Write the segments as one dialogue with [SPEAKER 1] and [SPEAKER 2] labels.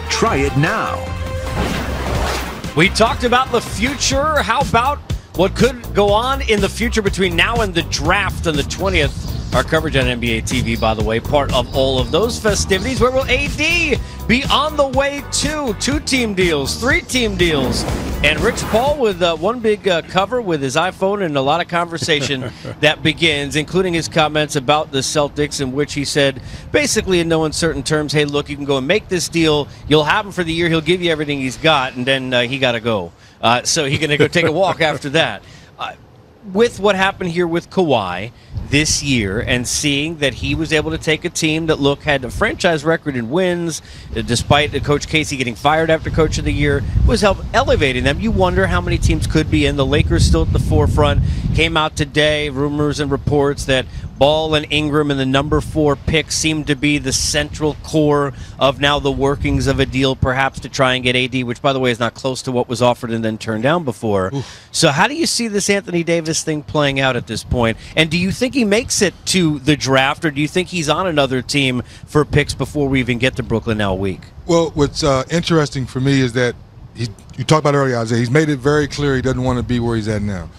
[SPEAKER 1] Try it now.
[SPEAKER 2] We talked about the future. How about what could go on in the future between now and the draft on the 20th? Our coverage on NBA TV, by the way, part of all of those festivities. Where will AD be on the way to? 2-team deals, 3-team deals. And Rich Paul with one big cover with his iPhone and a lot of conversation that begins, including his comments about the Celtics, in which he said, basically in no uncertain terms, hey, look, you can go and make this deal. You'll have him for the year. He'll give you everything he's got, and then he got to go. So he's going to go take a walk after that. With what happened here with Kawhi this year and seeing that he was able to take a team that, look, had a franchise record in wins, despite Coach Casey getting fired after Coach of the Year, was elevating them. You wonder how many teams could be in. The Lakers still at the forefront. Came out today, rumors and reports that Ball and Ingram and the number 4 pick seem to be the central core of now the workings of a deal, perhaps to try and get AD, which, by the way, is not close to what was offered and then turned down before. Oof. So how do you see this Anthony Davis thing playing out at this point? And do you think he makes it to the draft, or do you think he's on another team for picks before we even get to Brooklyn now a week?
[SPEAKER 3] Well, what's interesting for me is that you talked about earlier, Isaiah, he's made it very clear he doesn't want to be where he's at now.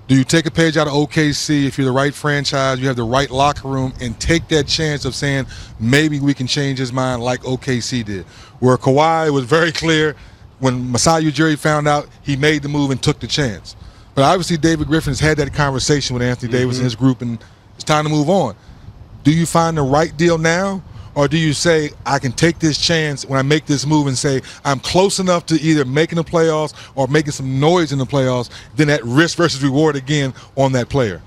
[SPEAKER 3] Do you take a page out of OKC if you're the right franchise, you have the right locker room, and take that chance of saying maybe we can change his mind like OKC did? Where Kawhi was very clear when Masai Ujiri found out, he made the move and took the chance. But obviously David Griffin has had that conversation with Anthony Davis and his group, and it's time to move on. Do you find the right deal now? Or do you say, I can take this chance when I make this move and say, I'm close enough to either making the playoffs or making some noise in the playoffs, then that risk versus reward again on that player?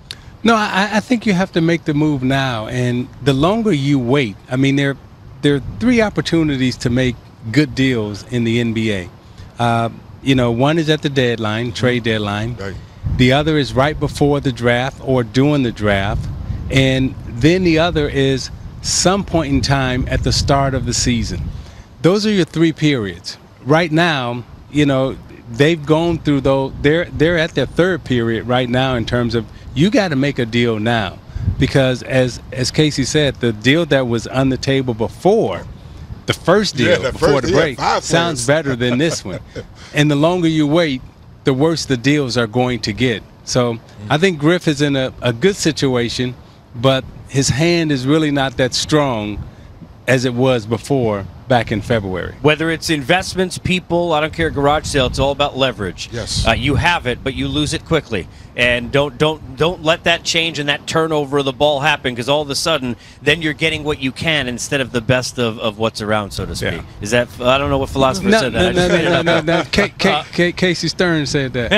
[SPEAKER 4] No, I think you have to make the move now. And the longer you wait, I mean, there are 3 opportunities to make good deals in the NBA. One is at the deadline, trade deadline. Right. The other is right before the draft or during the draft. And then the other is some point in time at the start of the season. Those are your 3 periods. Right now, they've gone through those. They're at their 3rd period right now in terms of you got to make a deal now, because as Casey said, the deal that was on the table before, the first deal before the break, sounds better than this one. And the longer you wait, the worse the deals are going to get. So I think Griff is in a good situation, but his hand is really not that strong as it was before back in February.
[SPEAKER 2] Whether it's investments, people, I don't care, garage sale, it's all about leverage.
[SPEAKER 3] Yes.
[SPEAKER 2] You have it, but you lose it quickly. And don't let that change and that turnover of the ball happen, because all of a sudden then you're getting what you can instead of the best of what's around, so to speak. Yeah. Is that, I don't know what philosopher said that.
[SPEAKER 4] No. Casey Stern said that.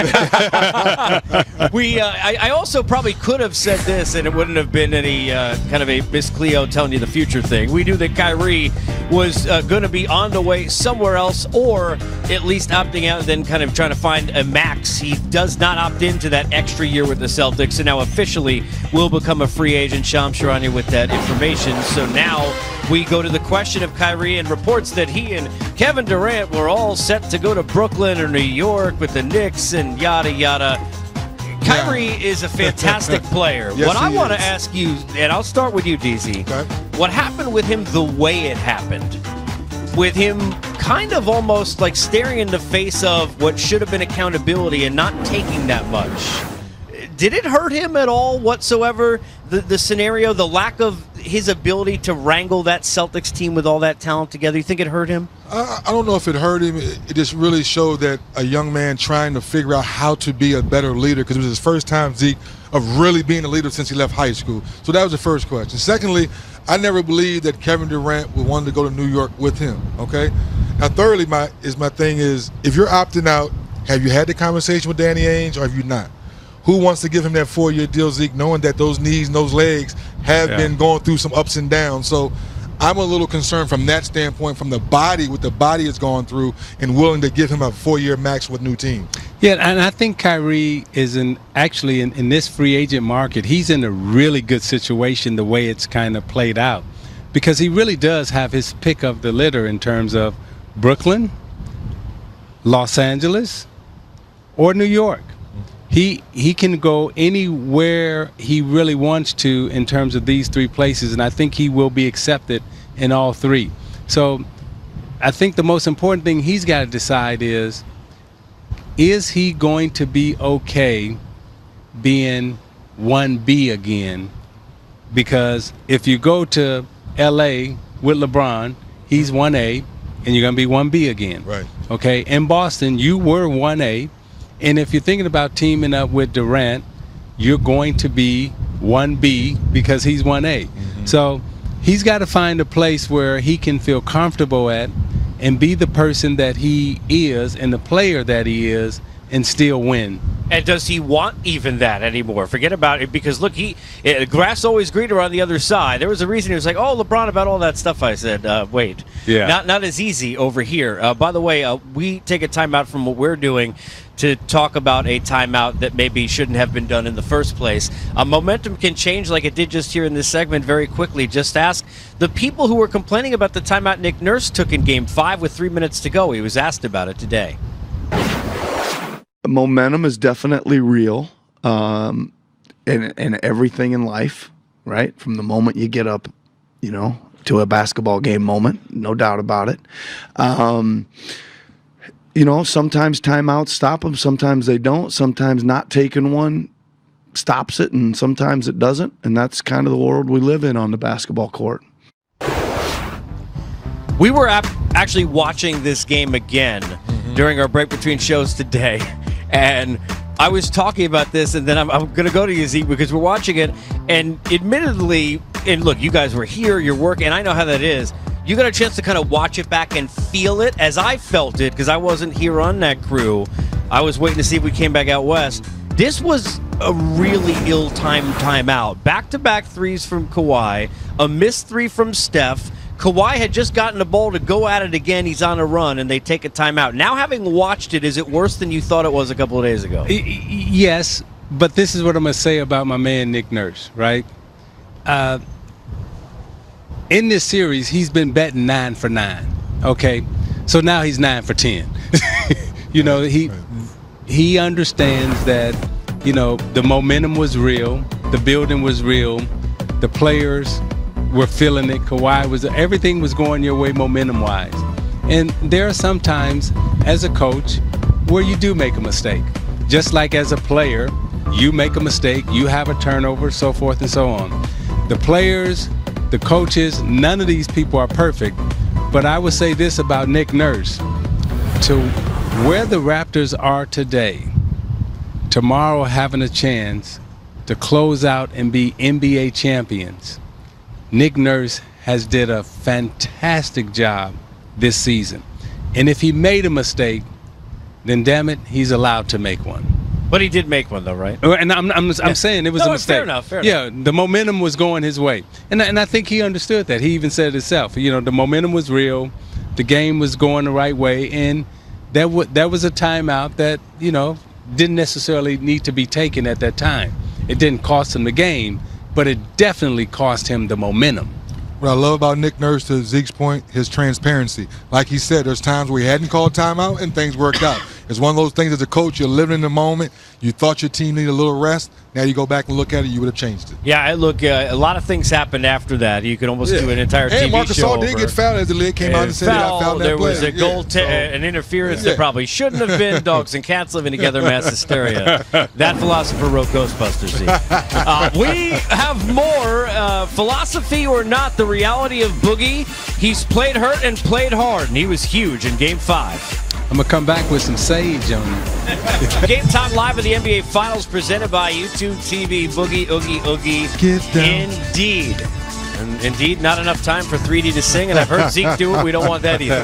[SPEAKER 2] I also probably could have said this, and it wouldn't have been any kind of a Miss Cleo telling you the future thing. We knew that Kyrie was going to be on the way somewhere else, or at least opting out and then kind of trying to find a max. He does not opt into that extra year with the Celtics, and now officially will become a free agent. Shams Charania with that information. So now we go to the question of Kyrie, and reports that he and Kevin Durant were all set to go to Brooklyn or New York with the Knicks and yada yada. Kyrie is a fantastic player.
[SPEAKER 3] Yes,
[SPEAKER 2] what I want to ask you, and I'll start with you, DZ, what happened with him the way it happened? With him kind of almost like staring in the face of what should have been accountability and not taking that much. Did it hurt him at all whatsoever, the scenario, the lack of his ability to wrangle that Celtics team with all that talent together? You think it hurt him?
[SPEAKER 3] I don't know if it hurt him. It just really showed that a young man trying to figure out how to be a better leader, because it was his first time, Zeke, of really being a leader since he left high school. So that was the first question. Secondly, I never believed that Kevin Durant would want to go to New York with him, okay? Now, thirdly, my thing is, if you're opting out, have you had the conversation with Danny Ainge or have you not? Who wants to give him that 4-year deal, Zeke, knowing that those knees and those legs have been going through some ups and downs? So I'm a little concerned from that standpoint, from the body, what the body has gone through, and willing to give him a 4-year max with new team.
[SPEAKER 4] Yeah, and I think Kyrie is in this free agent market, he's in a really good situation the way it's kind of played out, because he really does have his pick of the litter in terms of Brooklyn, Los Angeles, or New York. He can go anywhere he really wants to in terms of these 3 places, and I think he will be accepted in all 3. So I think the most important thing he's got to decide is he going to be okay being 1B again? Because if you go to LA with LeBron, he's 1A, and you're going to be 1B again.
[SPEAKER 3] Right.
[SPEAKER 4] Okay. In Boston, you were 1A, and if you're thinking about teaming up with Durant, you're going to be 1B because he's 1A. Mm-hmm. So he's got to find a place where he can feel comfortable at and be the person that he is and the player that he is and still win.
[SPEAKER 2] And does he want even that anymore? Forget about it, because look, grass always greener on the other side. There was a reason he was like, "Oh, LeBron, about all that stuff." I said, "Wait, not as easy over here." By the way, we take a timeout from what we're doing to talk about a timeout that maybe shouldn't have been done in the first place. Momentum can change like it did just here in this segment very quickly. Just ask the people who were complaining about the timeout Nick Nurse took in Game 5 with 3 minutes to go. He was asked about it today.
[SPEAKER 1] Momentum is definitely real in everything in life, right? From the moment you get up, to a basketball game moment, no doubt about it. Sometimes timeouts stop them, sometimes they don't. Sometimes not taking one stops it, and sometimes it doesn't. And that's kind of the world we live in on the basketball court.
[SPEAKER 2] We were actually watching this game again during our break between shows today. And I was talking about this, and then I'm going to go to you, Zeke, because we're watching it. And admittedly, and look, you guys were here, your work, and I know how that is. You got a chance to kind of watch it back and feel it as I felt it, because I wasn't here on that crew. I was waiting to see if we came back out west. This was a really ill-timed timeout. Back-to-back threes from Kawhi, a missed three from Steph. Kawhi had just gotten the ball to go at it again. He's on a run, and they take a timeout. Now, having watched it, is it worse than you thought it was a couple of days ago?
[SPEAKER 4] Yes, but this is what I'm going to say about my man Nick Nurse, right? In this series, he's been betting 9 for 9, okay? So now he's 9 for 10. He understands that, the momentum was real, the building was real, the players were feeling it. Everything was going your way momentum-wise. And there are some times as a coach where you do make a mistake. Just like as a player, you make a mistake, you have a turnover, so forth and so on. The players, the coaches, none of these people are perfect. But I would say this about Nick Nurse. To where the Raptors are today, tomorrow having a chance to close out and be NBA champions, Nick Nurse has did a fantastic job this season. And if he made a mistake, then damn it, he's allowed to make one.
[SPEAKER 2] But he did make one, though, right?
[SPEAKER 4] And I'm saying it was a mistake.
[SPEAKER 2] Fair enough.
[SPEAKER 4] Yeah, the momentum was going his way. And I think he understood that. He even said it himself. The momentum was real. The game was going the right way. And that was a timeout that, didn't necessarily need to be taken at that time. It didn't cost him the game, but it definitely cost him the momentum.
[SPEAKER 3] What I love about Nick Nurse, to Zeke's point, his transparency. Like he said, there's times where he hadn't called timeout and things worked out. It's one of those things as a coach, you're living in the moment. You thought your team needed a little rest. Now you go back and look at it, you would have changed it.
[SPEAKER 2] Yeah, look, a lot of things happened after that. You could almost do an entire TV
[SPEAKER 3] Marcus
[SPEAKER 2] show
[SPEAKER 3] Gasol did get fouled as the league came out and said I fouled that
[SPEAKER 2] there
[SPEAKER 3] play.
[SPEAKER 2] was a goal, an interference that probably shouldn't have been. Dogs and cats living together, mass hysteria. That philosopher wrote Ghostbusters. We have more philosophy or not, the reality of Boogie. He's played hurt and played hard, and he was huge in Game 5.
[SPEAKER 4] I'm going to come back with some sage on you.
[SPEAKER 2] Game Time Live of the NBA Finals presented by YouTube TV. Boogie, Oogie, Oogie.
[SPEAKER 3] Get down.
[SPEAKER 2] Indeed. And indeed, not enough time for 3D to sing, and I've heard Zeke do it. We don't want that either.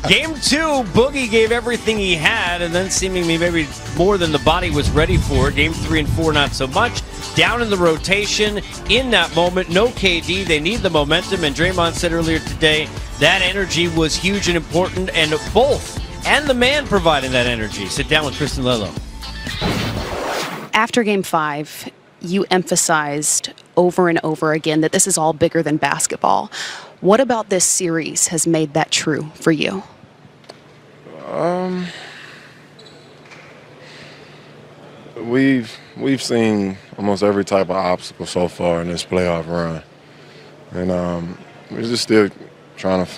[SPEAKER 2] Game 2, Boogie gave everything he had, and then seemingly maybe more than the body was ready for. Game 3 and 4, not so much. Down in the rotation in that moment. No KD. They need the momentum, and Draymond said earlier today that energy was huge and important, and both and the man providing that energy. Sit down with Kristen Lello.
[SPEAKER 5] After Game 5, you emphasized over and over again that this is all bigger than basketball. What about this series has made that true for you?
[SPEAKER 6] We've seen almost every type of obstacle so far in this playoff run. And we're just still trying to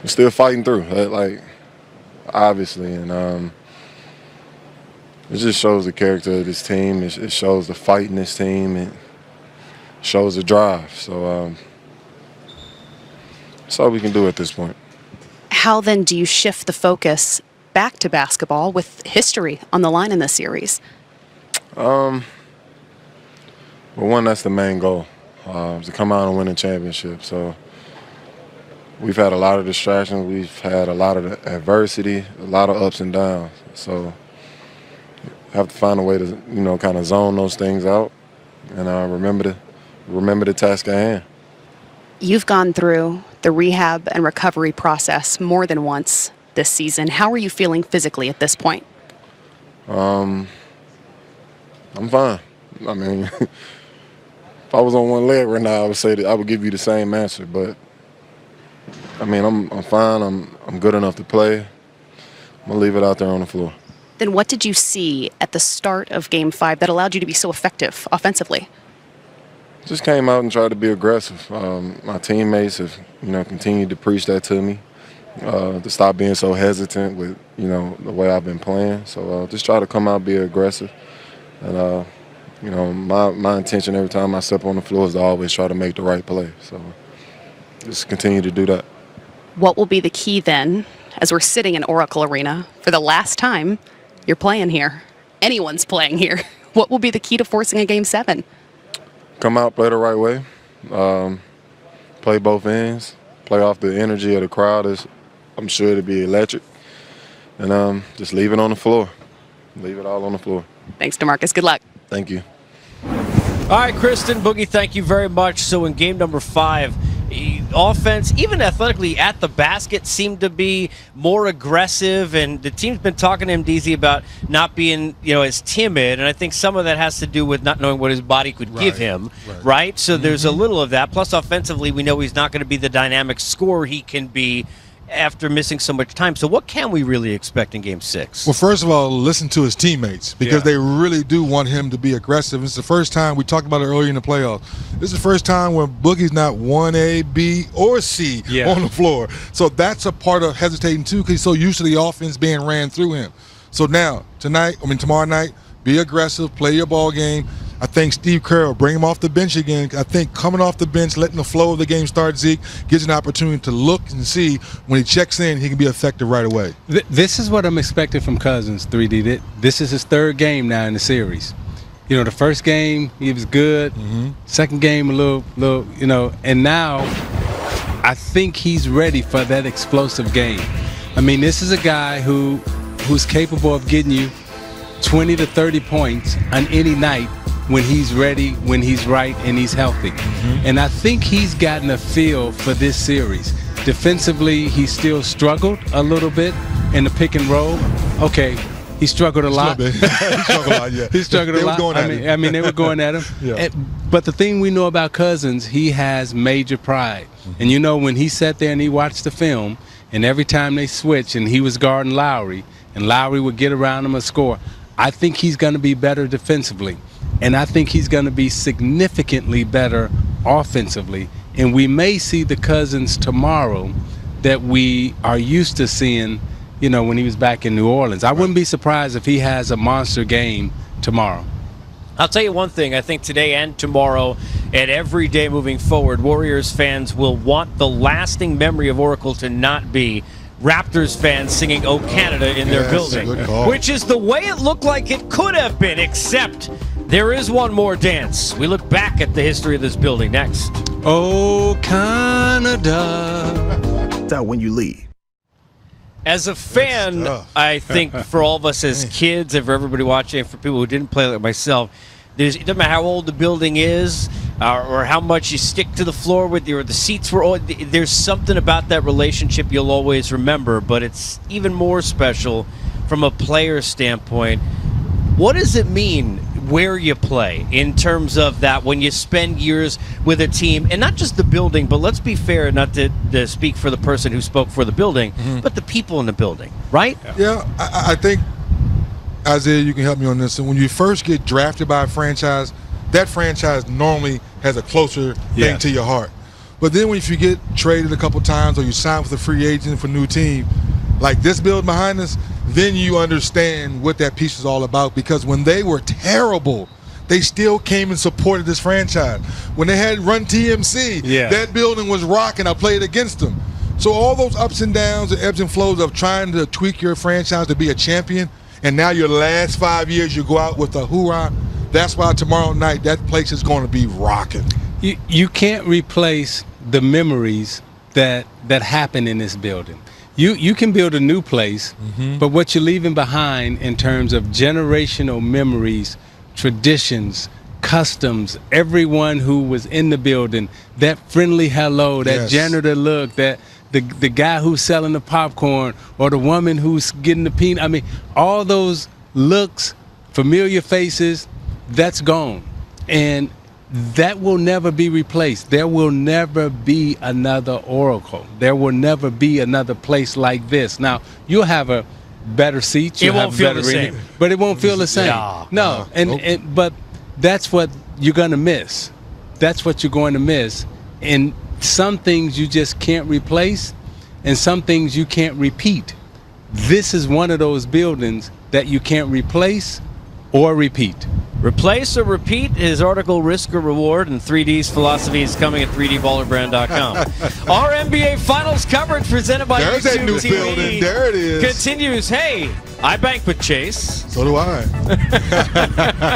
[SPEAKER 6] we're still fighting through, like obviously, and it just shows the character of this team. It shows the fight in this team. It shows the drive. So that's all we can do at this point.
[SPEAKER 5] How then do you shift the focus back to basketball with history on the line in this series?
[SPEAKER 6] Well, one, that's the main goal, to come out and win a championship. So we've had a lot of distractions. We've had a lot of adversity, a lot of ups and downs. So have to find a way to, kind of zone those things out and remember the task at hand.
[SPEAKER 5] You've gone through the rehab and recovery process more than once this season. How are you feeling physically at this point?
[SPEAKER 6] I'm fine. I mean, if I was on one leg right now, I would say that I would give you the same answer. But I mean, I'm fine. I'm good enough to play. I'm gonna leave it out there on the floor.
[SPEAKER 5] Then what did you see at the start of Game 5 that allowed you to be so effective offensively?
[SPEAKER 6] Just came out and tried to be aggressive. My teammates have, continued to preach that to me, to stop being so hesitant with, the way I've been playing. So just try to come out, be aggressive. And, my intention every time I step on the floor is to always try to make the right play. So just continue to do that.
[SPEAKER 5] What will be the key then, as we're sitting in Oracle Arena for the last time you're playing here? Anyone's playing here. What will be the key to forcing a Game 7?
[SPEAKER 6] Come out, play the right way, play both ends, play off the energy of the crowd. I'm sure it'll be electric. And just leave it on the floor. Leave it all on the floor.
[SPEAKER 5] Thanks, DeMarcus. Good luck.
[SPEAKER 6] Thank you.
[SPEAKER 2] All right, Kristen, Boogie, thank you very much. So in game number 5, offense, even athletically at the basket, seemed to be more aggressive, and the team's been talking to him, DZ, about not being, as timid, and I think some of that has to do with not knowing what his body could give him, right? So there's a little of that. Plus, offensively, we know he's not going to be the dynamic scorer he can be after missing so much time. So what can we really expect in Game 6?
[SPEAKER 3] Well, first of all, listen to his teammates because they really do want him to be aggressive. It's the first time, we talked about it earlier in the playoffs, this is the first time when Boogie's not 1A, B, or C on the floor. So that's a part of hesitating too because he's so used to the offense being ran through him. So now, tomorrow night, be aggressive, play your ball game. I think Steve Kerr will bring him off the bench again. I think coming off the bench, letting the flow of the game start, Zeke, gives an opportunity to look and see when he checks in, he can be effective right away.
[SPEAKER 4] This is what I'm expecting from Cousins, 3D. This is his third game now in the series. The first game, he was good. Second game, a little, and now I think he's ready for that explosive game. I mean, this is a guy who's capable of getting you 20 to 30 points on any night when he's ready, when he's right, and he's healthy. And I think he's gotten a feel for this series. Defensively, he still struggled a little bit in the pick and roll. Okay, he struggled a lot.
[SPEAKER 3] He struggled a lot, yeah.
[SPEAKER 4] He struggled a lot. I mean, they were going at him. But the thing we know about Cousins, he has major pride. And when he sat there and he watched the film, and every time they switched and he was guarding Lowry, and Lowry would get around him and score, I think he's going to be better defensively. And I think he's going to be significantly better offensively. And we may see the Cousins tomorrow that we are used to seeing, when he was back in New Orleans. I wouldn't be surprised if he has a monster game tomorrow.
[SPEAKER 2] I'll tell you one thing. I think today and tomorrow and every day moving forward, Warriors fans will want the lasting memory of Oracle to not be Raptors fans singing "Oh Canada" in their building, which is the way it looked like it could have been, except there is one more dance. We look back at the history of this building next.
[SPEAKER 4] Oh, Canada.
[SPEAKER 7] That's out when you leave.
[SPEAKER 2] As a fan, I think for all of us as kids and for everybody watching, and for people who didn't play like myself, it doesn't matter how old the building is or how much you stick to the floor with or the seats were old. There's something about that relationship you'll always remember, but it's even more special from a player standpoint. What does it mean where you play in terms of that when you spend years with a team, and not just the building, but let's be fair, not to speak for the person who spoke for the building, but the people in the building, right?
[SPEAKER 3] Yeah, I think, Isaiah, you can help me on this. And when you first get drafted by a franchise, that franchise normally has a closer thing to your heart. But then if you get traded a couple times or you sign with a free agent for a new team, like this build behind us, then you understand what that piece is all about. Because when they were terrible, they still came and supported this franchise. When they had Run TMC, that building was rocking. I played against them. So all those ups and downs and ebbs and flows of trying to tweak your franchise to be a champion, and now your last 5 years you go out with a hoorah, that's why tomorrow night that place is going to be rocking.
[SPEAKER 4] You can't replace the memories that happen in this building. You can build a new place, but what you're leaving behind in terms of generational memories, traditions, customs, everyone who was in the building, that friendly hello, that janitor look, that the guy who's selling the popcorn or the woman who's getting the peanut. I mean, all those looks, familiar faces, that's gone. And that will never be replaced. There will never be another Oracle. There will never be another place like this. Now, you'll have a better seats.
[SPEAKER 2] It won't feel the same.
[SPEAKER 4] But it won't feel the same. No. But that's what you're going to miss. That's what you're going to miss. And some things you just can't replace, and some things you can't repeat. This is one of those buildings that you can't replace or repeat.
[SPEAKER 2] Replace or repeat his article, Risk or Reward, and 3D's philosophy is coming at 3dballerbrand.com. Our NBA Finals coverage presented by
[SPEAKER 3] There's
[SPEAKER 2] YouTube
[SPEAKER 3] that new
[SPEAKER 2] TV
[SPEAKER 3] building. There it is.
[SPEAKER 2] Continues. Hey, I bank with Chase.
[SPEAKER 3] So do I.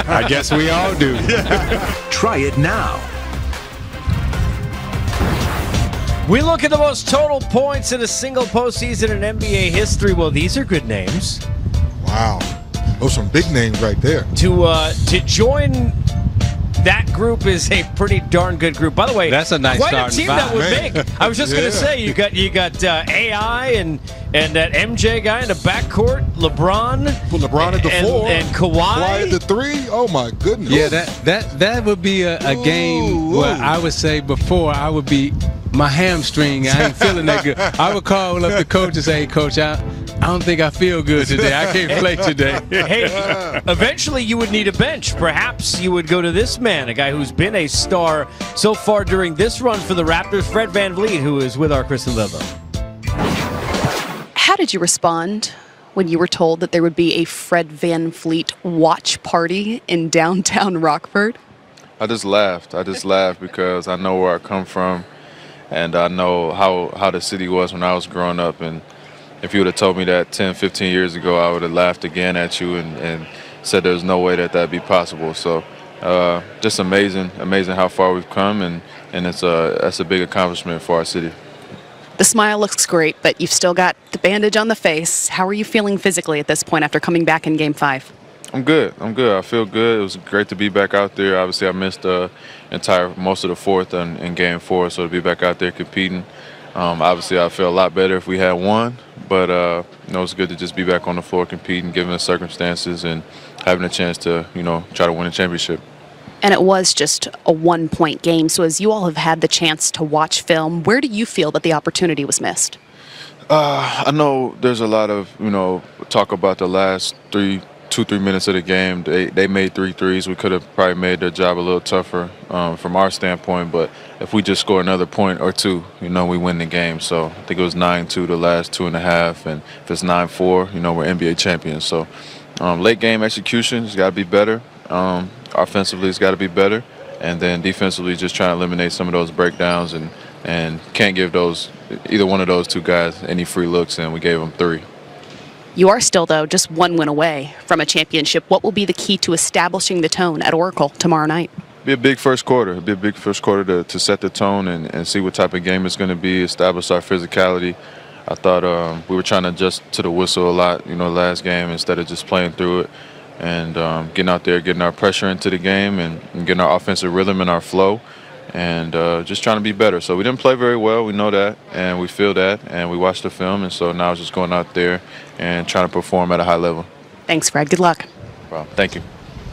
[SPEAKER 8] I guess we all do.
[SPEAKER 7] Try it now.
[SPEAKER 2] We look at the most total points in a single postseason in NBA history. Well, these are good names.
[SPEAKER 3] Wow. Those are some big names right there.
[SPEAKER 2] To join that group is a pretty darn good group. By the way,
[SPEAKER 4] that's a nice
[SPEAKER 2] quite
[SPEAKER 4] starting
[SPEAKER 2] a team
[SPEAKER 4] five.
[SPEAKER 2] that would make. I was just going to say you got AI and that MJ guy in the backcourt, LeBron.
[SPEAKER 3] Put LeBron at the four
[SPEAKER 2] and Kawhi.
[SPEAKER 3] Kawhi at the three. Oh my goodness.
[SPEAKER 4] Yeah, that would be a game where I would say before I would be my hamstring. I ain't feeling that good. I would call up the coach and say, "Hey, coach, I don't think I feel good today. I can't play today."
[SPEAKER 2] Hey, eventually you would need a bench. Perhaps you would go to this man, a guy who's been a star so far during this run for the Raptors, Fred VanVleet, who is with our Kristen Ludlow.
[SPEAKER 5] How did you respond when you were told that there would be a Fred VanVleet watch party in downtown Rockford?
[SPEAKER 9] I just laughed. Because I know where I come from, and I know how the city was when I was growing up. And if you would have told me that 10, 15 years ago, I would have laughed again at you and said there's no way that'd be possible. So just amazing how far we've come, and that's a big accomplishment for our city.
[SPEAKER 5] The smile looks great, but you've still got the bandage on the face. How are you feeling physically at this point after coming back in Game 5?
[SPEAKER 9] I'm good. I feel good. It was great to be back out there. Obviously, I missed most of the fourth in Game 4, so to be back out there competing, obviously I feel a lot better if we had won. But it's good to just be back on the floor competing, given the circumstances, and having a chance to try to win a championship.
[SPEAKER 5] And it was just a 1-point game. So as you all have had the chance to watch film, where do you feel that the opportunity was missed?
[SPEAKER 9] I know there's a lot of talk about the last 2-3 minutes of the game. They made 3 threes. We could have probably made their job a little tougher from our standpoint. But if we just score another point or two, we win the game. So I think it was 9-2 the last 2.5. And if it's 9-4, we're NBA champions. So late game execution has got to be better. Offensively, it's got to be better. And then defensively, just trying to eliminate some of those breakdowns and can't give either one of those two guys any free looks, and we gave them 3.
[SPEAKER 5] You are still, though, just 1 win away from a championship. What will be the key to establishing the tone at Oracle tomorrow night?
[SPEAKER 9] Be a big first quarter. To set the tone and see what type of game it's going to be, establish our physicality. I thought we were trying to adjust to the whistle a lot, last game, instead of just playing through it. And getting out there, getting our pressure into the game, and getting our offensive rhythm and our flow, and just trying to be better. So we didn't play very well. We know that, and we feel that, and we watched the film, and so now it's just going out there and trying to perform at a high level.
[SPEAKER 5] Thanks, Fred. Good luck.
[SPEAKER 9] Well, thank you.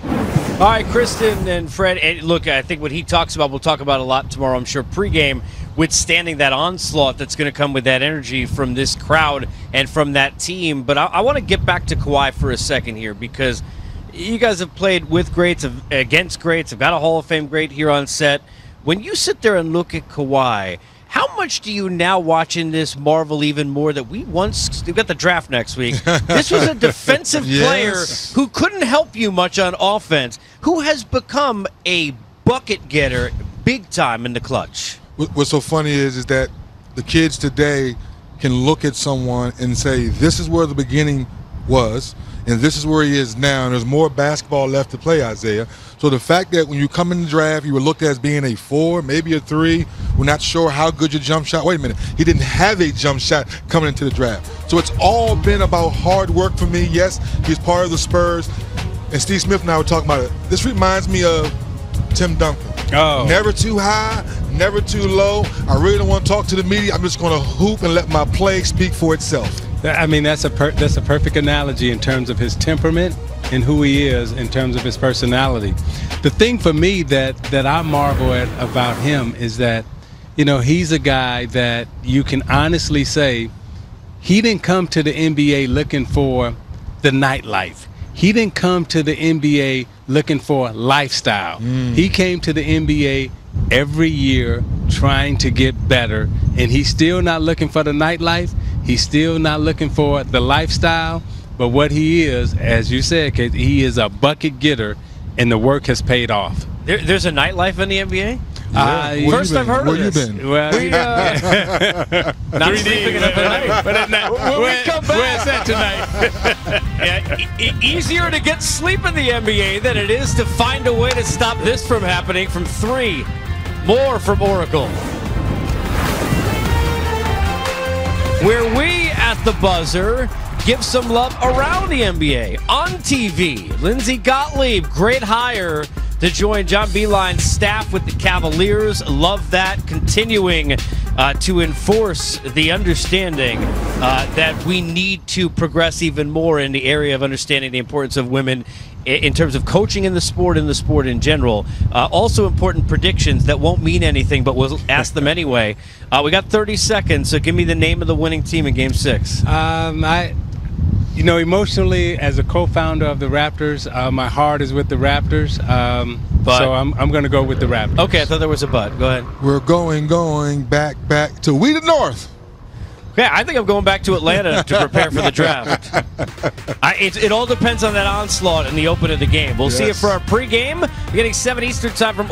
[SPEAKER 2] All right, Kristen and Fred, and look, I think what he talks about, we'll talk about a lot tomorrow, I'm sure, pregame, withstanding that onslaught that's going to come with that energy from this crowd and from that team. But I want to get back to Kawhi for a second here, because you guys have played with greats, against greats, have got a Hall of Fame great here on set. when you sit there and look at Kawhi, how much do you now watching this marvel even more that we've got the draft next week? This was a defensive player who couldn't help you much on offense, who has become a bucket getter big time in the clutch.
[SPEAKER 3] What's so funny is that the kids today can look at someone and say, this is where the beginning was, and this is where he is now, and there's more basketball left to play, Isaiah. So the fact that when you come in the draft, you were looked at as being a 4, maybe a 3, we're not sure how good your jump shot. Wait a minute, he didn't have a jump shot coming into the draft. So it's all been about hard work for me. Yes, he's part of the Spurs, and Steve Smith and I were talking about it. This reminds me of Tim Duncan.
[SPEAKER 4] Oh.
[SPEAKER 3] Never too high, never too low. I really don't want to talk to the media. I'm just going to hoop and let my play speak for itself.
[SPEAKER 4] I mean, that's a perfect analogy in terms of his temperament and who he is in terms of his personality. The thing for me that I marvel at about him is that, you know, he's a guy that you can honestly say he didn't come to the NBA looking for the nightlife. He didn't come to the NBA looking for lifestyle. He came to the NBA every year trying to get better, and he's still not looking for the nightlife. He's still not looking for the lifestyle. But what he is, as you said, Kate, he is a bucket getter, and the work has paid off.
[SPEAKER 2] There's a nightlife in the NBA? First I've heard
[SPEAKER 3] Where
[SPEAKER 2] of this.
[SPEAKER 3] you been?
[SPEAKER 4] Well,
[SPEAKER 2] Not sleeping enough at night. When we come back,
[SPEAKER 4] where's that tonight?
[SPEAKER 2] Easier to get sleep in the NBA than it is to find a way to stop this from happening from 3. More from Oracle. Where we at the buzzer give some love around the NBA on TV. Lindsey Gottlieb, great hire to join John Beilein's staff with the Cavaliers. Love that. Continuing to enforce the understanding that we need to progress even more in the area of understanding the importance of women in terms of coaching in the sport in general. Also important predictions that won't mean anything, but we'll ask them anyway. We got 30 seconds, so give me the name of the winning team in Game 6.
[SPEAKER 4] You know, emotionally, as a co-founder of the Raptors, my heart is with the Raptors. So I'm going to go with the Raptors.
[SPEAKER 2] Okay, I thought there was a but. Go ahead.
[SPEAKER 3] We're going back to we the North.
[SPEAKER 2] Yeah, I think I'm going back to Atlanta to prepare for the draft. It all depends on that onslaught in the open of the game. We'll see it for our pregame. We're getting 7 Eastern time from